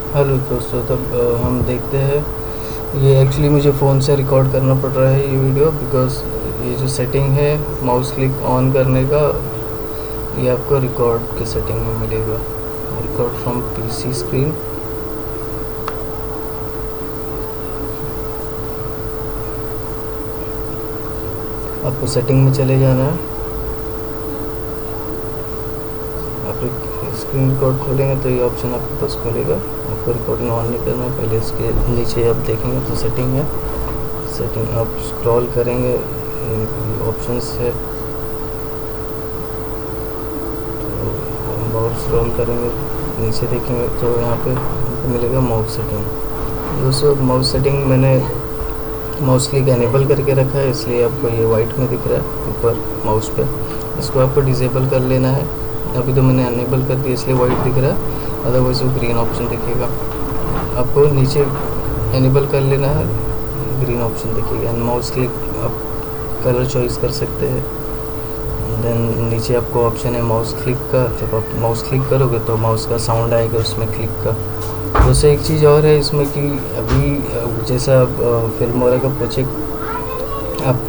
Hello दोस्तों, तब हम देखते हैं। ये एक्चुअली मुझे फ़ोन से रिकॉर्ड करना पड़ रहा है ये वीडियो, बिकॉज़ ये जो सेटिंग है माउस क्लिक ऑन करने का, ये आपको रिकॉर्ड के सेटिंग में मिलेगा। Record from PC screen. आपको सेटिंग में चले जाना है। आप स्क्रीन रिकॉर्ड खोलेंगे तो ये ऑप्शन आपके पास खुलेगा। आपको रिकॉर्डिंग ऑन नहीं करना है। पहले इसके नीचे आप देखेंगे तो सेटिंग है। सेटिंग आप स्क्रॉल करेंगे, ऑप्शंस है, तो माउस स्क्रॉल करेंगे नीचे देखेंगे तो यहाँ पे आपको मिलेगा माउस सेटिंग। दोस्तों, माउस सेटिंग मैंने माउस क्लिक एनेबल करके रखा है, इसलिए आपको ये वाइट में दिख रहा है ऊपर माउस पे। इसको आपको डिसेबल कर लेना है। अभी तो मैंने अनेबल कर दिया इसलिए वाइट दिख रहा है, अदरवाइज वो ग्रीन ऑप्शन दिखेगा। आपको नीचे एनेबल कर लेना है, ग्रीन ऑप्शन दिखेगा। एंड माउस क्लिक आप कलर चॉइस कर सकते हैं। देन नीचे आपको ऑप्शन है माउस क्लिक का। जब आप माउस क्लिक करोगे तो माउस का साउंड आएगा उसमें क्लिक का। दोस्तों, एक चीज़ और है इसमें कि अभी जैसा फिल्मोरा का प्रोजेक्ट आप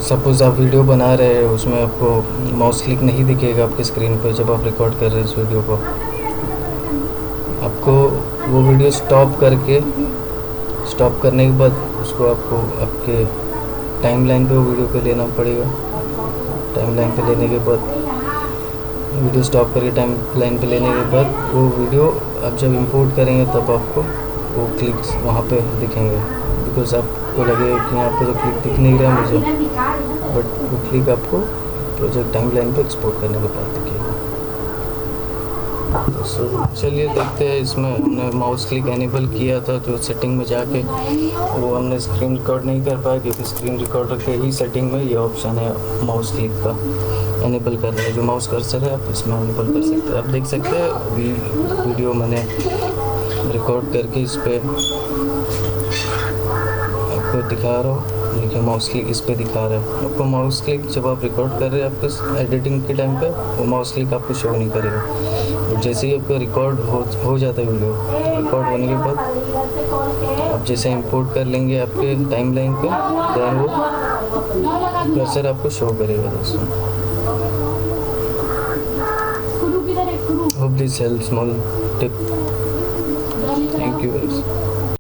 सपोज़ आप वीडियो बना रहे हैं, उसमें आपको माउस क्लिक नहीं दिखेगा आपकी स्क्रीन पर जब आप रिकॉर्ड कर रहे हैं इस वीडियो को। आपको वो वीडियो स्टॉप करने के बाद उसको आपको आपके टाइमलाइन पे वो वीडियो पे लेना पड़ेगा। टाइमलाइन पे लेने के बाद वीडियो स्टॉप करके टाइमलाइन पे लेने के बाद वो वीडियो आप जब इंपोर्ट करेंगे तब आपको वो क्लिक्स वहाँ पे दिखेंगे। बिकॉज आपको लगेगा कि यहाँ पे तो क्लिक दिख नहीं रहा मुझे, बट वो क्लिक आपको प्रोजेक्ट टाइमलाइन पे एक्सपोर्ट करने के बाद दिखेगा। तो चलिए देखते हैं। इसमें हमने माउस क्लिक एनेबल किया था, जो सेटिंग में जाके वो हमने स्क्रीन रिकॉर्ड नहीं कर पाया, क्योंकि स्क्रीन रिकॉर्डर के ही सेटिंग में ये ऑप्शन है माउस क्लिक का एनेबल करना है। जो माउस कर्सर है आप इसमें एनेबल कर सकते हैं। आप देख सकते हैं अभी वीडियो मैंने रिकॉर्ड करके इस पर आपको दिखा रहा हूँ। देखिए माउस क्लिक इस पर दिखा रहा है आपको। माउस क्लिक जब आप रिकॉर्ड कर रहे हैं आपको एडिटिंग के टाइम पे वो माउस क्लिक आपको शो नहीं करेगा। और जैसे ही आपका रिकॉर्ड हो जाता है वीडियो, रिकॉर्ड होने के बाद आप जैसे इंपोर्ट कर लेंगे आपके टाइमलाइन पे, देन वो कर्सर आपको शो करेगा। दोस्तों, hope this helps small tip. Thank you.